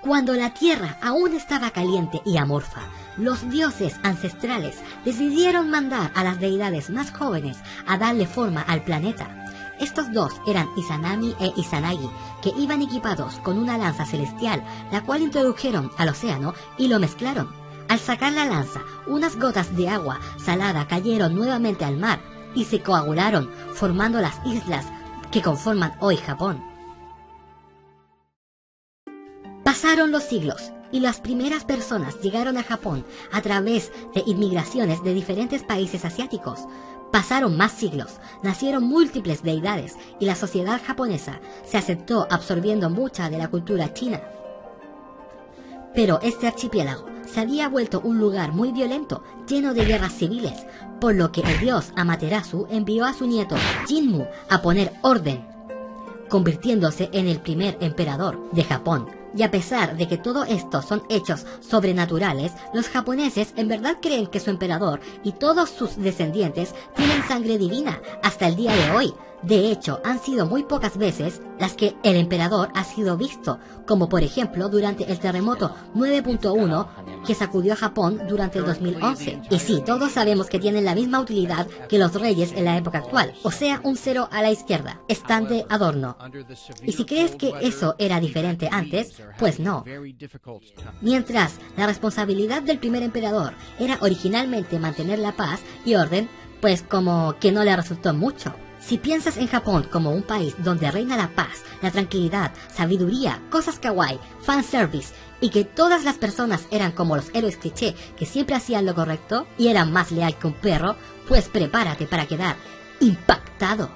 Cuando la tierra aún estaba caliente y amorfa, los dioses ancestrales decidieron mandar a las deidades más jóvenes a darle forma al planeta. Estos dos eran Izanami e Izanagi, que iban equipados con una lanza celestial, la cual introdujeron al océano y lo mezclaron. Al sacar la lanza, unas gotas de agua salada cayeron nuevamente al mar y se coagularon, formando las islas que conforman hoy Japón. Pasaron los siglos y las primeras personas llegaron a Japón a través de inmigraciones de diferentes países asiáticos. Pasaron más siglos, nacieron múltiples deidades y la sociedad japonesa se aceptó absorbiendo mucha de la cultura china. Pero este archipiélago se había vuelto un lugar muy violento, lleno de guerras civiles, por lo que el dios Amaterasu envió a su nieto Jinmu a poner orden, convirtiéndose en el primer emperador de Japón. Y a pesar de que todo esto son hechos sobrenaturales, los japoneses en verdad creen que su emperador y todos sus descendientes tienen sangre divina hasta el día de hoy. De hecho, han sido muy pocas veces las que el emperador ha sido visto, como por ejemplo durante el terremoto 9.1 que sacudió a Japón durante el 2011. Y sí, todos sabemos que tienen la misma utilidad que los reyes en la época actual, o sea, un 0 a la izquierda, están de adorno. Y si crees que eso era diferente antes, pues no. Mientras la responsabilidad del primer emperador era originalmente mantener la paz y orden, pues como que no le resultó mucho. Si piensas en Japón como un país donde reina la paz, la tranquilidad, sabiduría, cosas kawaii, fanservice y que todas las personas eran como los héroes cliché que siempre hacían lo correcto y eran más leal que un perro, pues prepárate para quedar impactado.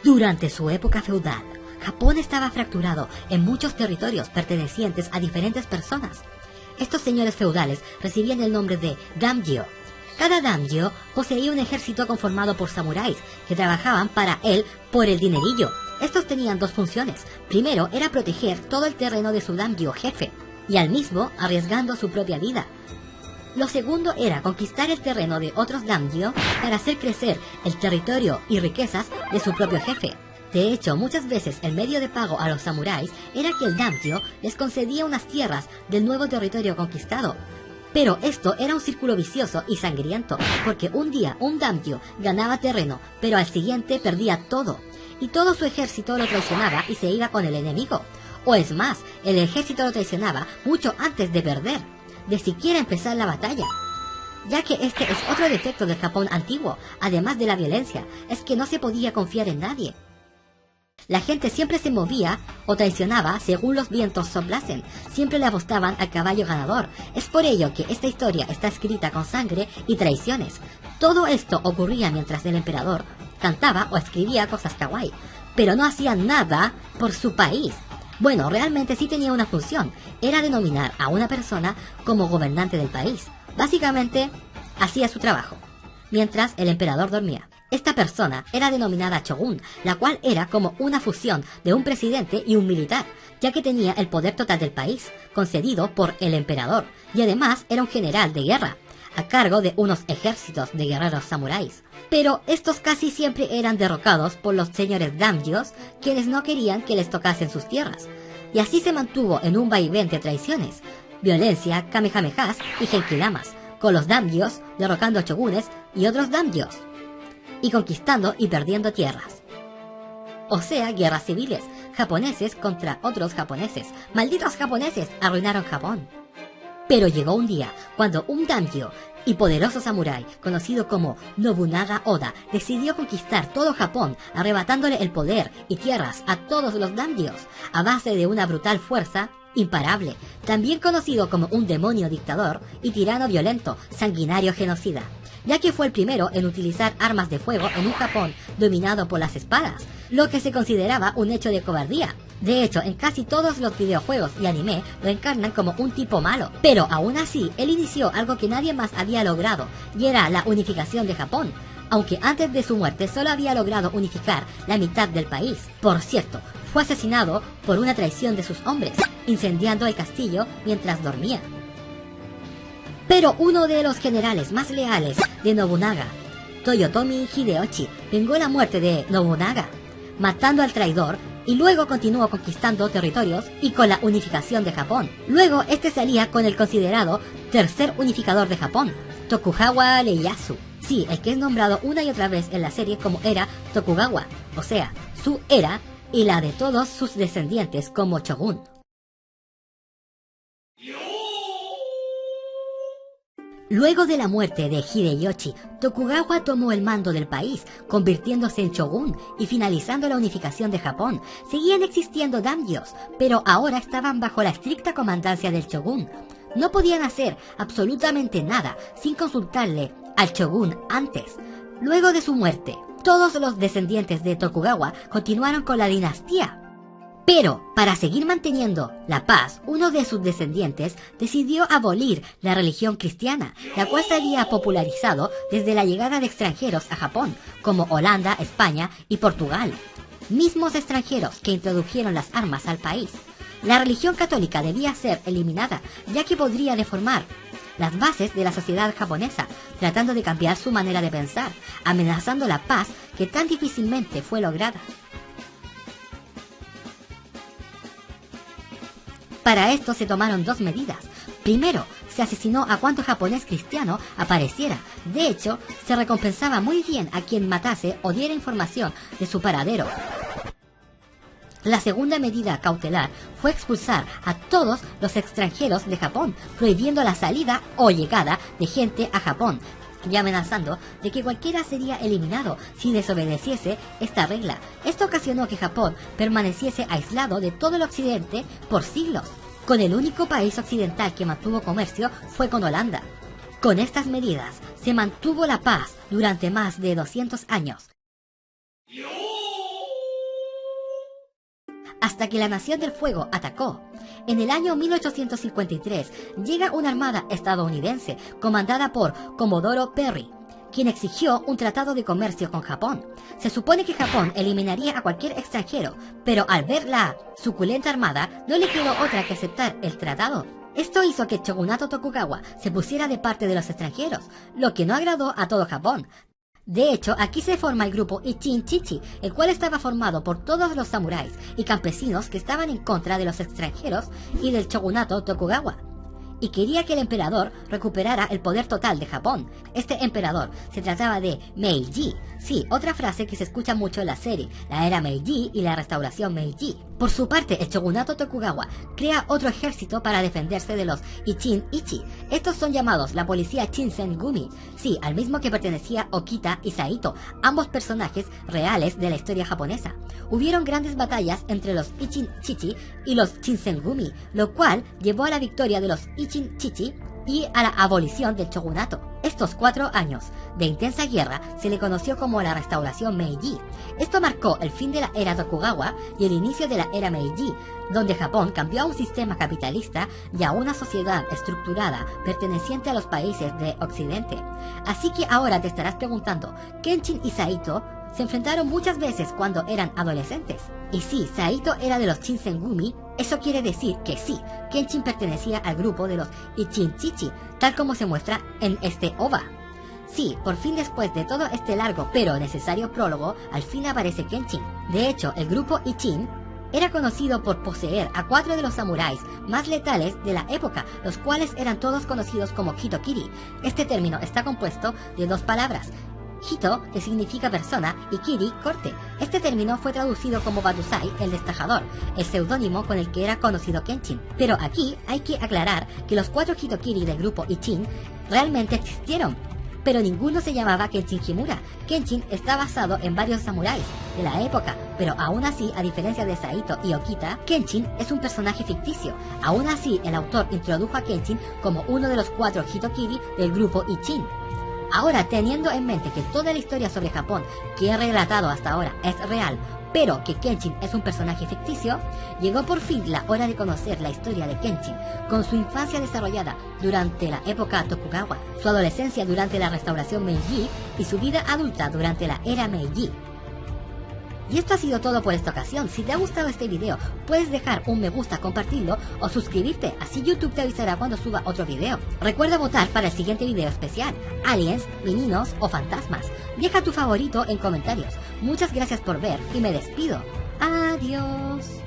Durante su época feudal, Japón estaba fracturado en muchos territorios pertenecientes a diferentes personas. Estos señores feudales recibían el nombre de daimyo. Cada daimyo poseía un ejército conformado por samuráis que trabajaban para él por el dinerillo. Estos tenían dos funciones. Primero era proteger todo el terreno de su daimyo jefe, y al mismo arriesgando su propia vida. Lo segundo era conquistar el terreno de otros daimyo para hacer crecer el territorio y riquezas de su propio jefe. De hecho, muchas veces el medio de pago a los samuráis era que el daimyo les concedía unas tierras del nuevo territorio conquistado. Pero esto era un círculo vicioso y sangriento, porque un día un daimyo ganaba terreno, pero al siguiente perdía todo, y todo su ejército lo traicionaba y se iba con el enemigo. O es más, el ejército lo traicionaba mucho antes de perder, de siquiera empezar la batalla. Ya que este es otro defecto del Japón antiguo, además de la violencia, es que no se podía confiar en nadie. La gente siempre se movía o traicionaba según los vientos soplasen, siempre le apostaban al caballo ganador. Es por ello que esta historia está escrita con sangre y traiciones. Todo esto ocurría mientras el emperador cantaba o escribía cosas kawaii, pero no hacía nada por su país. Bueno, realmente sí tenía una función, era denominar a una persona como gobernante del país. Básicamente, hacía su trabajo, mientras el emperador dormía. Esta persona era denominada shogun, la cual era como una fusión de un presidente y un militar, ya que tenía el poder total del país, concedido por el emperador, y además era un general de guerra, a cargo de unos ejércitos de guerreros samuráis. Pero estos casi siempre eran derrocados por los señores daimyos, quienes no querían que les tocasen sus tierras, y así se mantuvo en un vaivén de traiciones, violencia, kamehamehas y genkidamas, con los daimyos derrocando shogunes y otros daimyos, y conquistando y perdiendo tierras. O sea, guerras civiles, japoneses contra otros japoneses. ¡Malditos japoneses! Arruinaron Japón. Pero llegó un día cuando un daimyo y poderoso samurái, conocido como Nobunaga Oda, decidió conquistar todo Japón, arrebatándole el poder y tierras a todos los daimyos, a base de una brutal fuerza imparable, también conocido como un demonio dictador y tirano violento, sanguinario genocida, ya que fue el primero en utilizar armas de fuego en un Japón dominado por las espadas, lo que se consideraba un hecho de cobardía. De hecho, en casi todos los videojuegos y anime lo encarnan como un tipo malo, pero aún así, él inició algo que nadie más había logrado, y era la unificación de Japón, aunque antes de su muerte solo había logrado unificar la mitad del país. Por cierto, fue asesinado por una traición de sus hombres, incendiando el castillo mientras dormía. Pero uno de los generales más leales de Nobunaga, Toyotomi Hideyoshi, vengó la muerte de Nobunaga, matando al traidor, y luego continuó conquistando territorios y con la unificación de Japón. Luego este se alía con el considerado tercer unificador de Japón, Tokugawa Ieyasu. Sí, el que es nombrado una y otra vez en la serie como era Tokugawa, o sea, su era y la de todos sus descendientes como shogun. Luego de la muerte de Hideyoshi, Tokugawa tomó el mando del país, convirtiéndose en shogun y finalizando la unificación de Japón. Seguían existiendo daimyos, pero ahora estaban bajo la estricta comandancia del shogun. No podían hacer absolutamente nada sin consultarle al shogun antes. Luego de su muerte, todos los descendientes de Tokugawa continuaron con la dinastía. Pero, para seguir manteniendo la paz, uno de sus descendientes decidió abolir la religión cristiana, la cual se había popularizado desde la llegada de extranjeros a Japón, como Holanda, España y Portugal. Mismos extranjeros que introdujeron las armas al país. La religión católica debía ser eliminada, ya que podría deformar las bases de la sociedad japonesa, tratando de cambiar su manera de pensar, amenazando la paz que tan difícilmente fue lograda. Para esto se tomaron dos medidas. Primero, se asesinó a cuanto japonés cristiano apareciera. De hecho, se recompensaba muy bien a quien matase o diera información de su paradero. La segunda medida cautelar fue expulsar a todos los extranjeros de Japón, prohibiendo la salida o llegada de gente a Japón, y amenazando de que cualquiera sería eliminado si desobedeciese esta regla. Esto ocasionó que Japón permaneciese aislado de todo el occidente por siglos. Con el único país occidental que mantuvo comercio fue con Holanda. Con estas medidas se mantuvo la paz durante más de 200 años. Hasta que la Nación del Fuego atacó. En el año 1853 llega una armada estadounidense comandada por Comodoro Perry, quien exigió un tratado de comercio con Japón. Se supone que Japón eliminaría a cualquier extranjero, pero al ver la suculenta armada no le quedó otra que aceptar el tratado. Esto hizo que el shogunato Tokugawa se pusiera de parte de los extranjeros, lo que no agradó a todo Japón. De hecho, aquí se forma el grupo Ichin-Chichi, el cual estaba formado por todos los samuráis y campesinos que estaban en contra de los extranjeros y del shogunato Tokugawa, y quería que el emperador recuperara el poder total de Japón. Este emperador se trataba de Meiji. Sí, otra frase que se escucha mucho en la serie, la era Meiji y la restauración Meiji. Por su parte, el shogunato Tokugawa crea otro ejército para defenderse de los Ichin-Ichi. Estos son llamados la policía Shinsengumi, sí, al mismo que pertenecía Okita y Saito, ambos personajes reales de la historia japonesa. Hubieron grandes batallas entre los Ichin-Chichi y los Shinsengumi, lo cual llevó a la victoria de los Ichin-Chichi y a la abolición del shogunato. Estos 4 años de intensa guerra se le conoció como la restauración Meiji. Esto marcó el fin de la era Tokugawa y el inicio de la era Meiji, donde Japón cambió a un sistema capitalista y a una sociedad estructurada perteneciente a los países de Occidente. Así que ahora te estarás preguntando, ¿Kenshin y Saito se enfrentaron muchas veces cuando eran adolescentes? Y sí, Saito era de los Shinsengumi. Eso quiere decir que sí, Kenshin pertenecía al grupo de los Ichin-Chichi, tal como se muestra en este OVA. Sí, por fin después de todo este largo pero necesario prólogo, al fin aparece Kenshin. De hecho, el grupo Ichin era conocido por poseer a 4 de los samuráis más letales de la época, los cuales eran todos conocidos como Hitokiri. Este término está compuesto de 2 palabras. Hito, que significa persona, y Kiri, corte. Este término fue traducido como Badusai, el destajador, el seudónimo con el que era conocido Kenshin. Pero aquí hay que aclarar que los 4 Hitokiri del grupo Ichin realmente existieron, pero ninguno se llamaba Kenshin Himura. Kenshin está basado en varios samuráis de la época, pero aún así, a diferencia de Saito y Okita, Kenshin es un personaje ficticio. Aún así, el autor introdujo a Kenshin como uno de los 4 Hitokiri del grupo Ichin. Ahora, teniendo en mente que toda la historia sobre Japón que he relatado hasta ahora es real, pero que Kenshin es un personaje ficticio, llegó por fin la hora de conocer la historia de Kenshin, con su infancia desarrollada durante la época Tokugawa, su adolescencia durante la restauración Meiji y su vida adulta durante la era Meiji. Y esto ha sido todo por esta ocasión. Si te ha gustado este video, puedes dejar un me gusta, compartirlo o suscribirte, así YouTube te avisará cuando suba otro video. Recuerda votar para el siguiente video especial, aliens, meninos o fantasmas. Deja tu favorito en comentarios. Muchas gracias por ver y me despido. Adiós.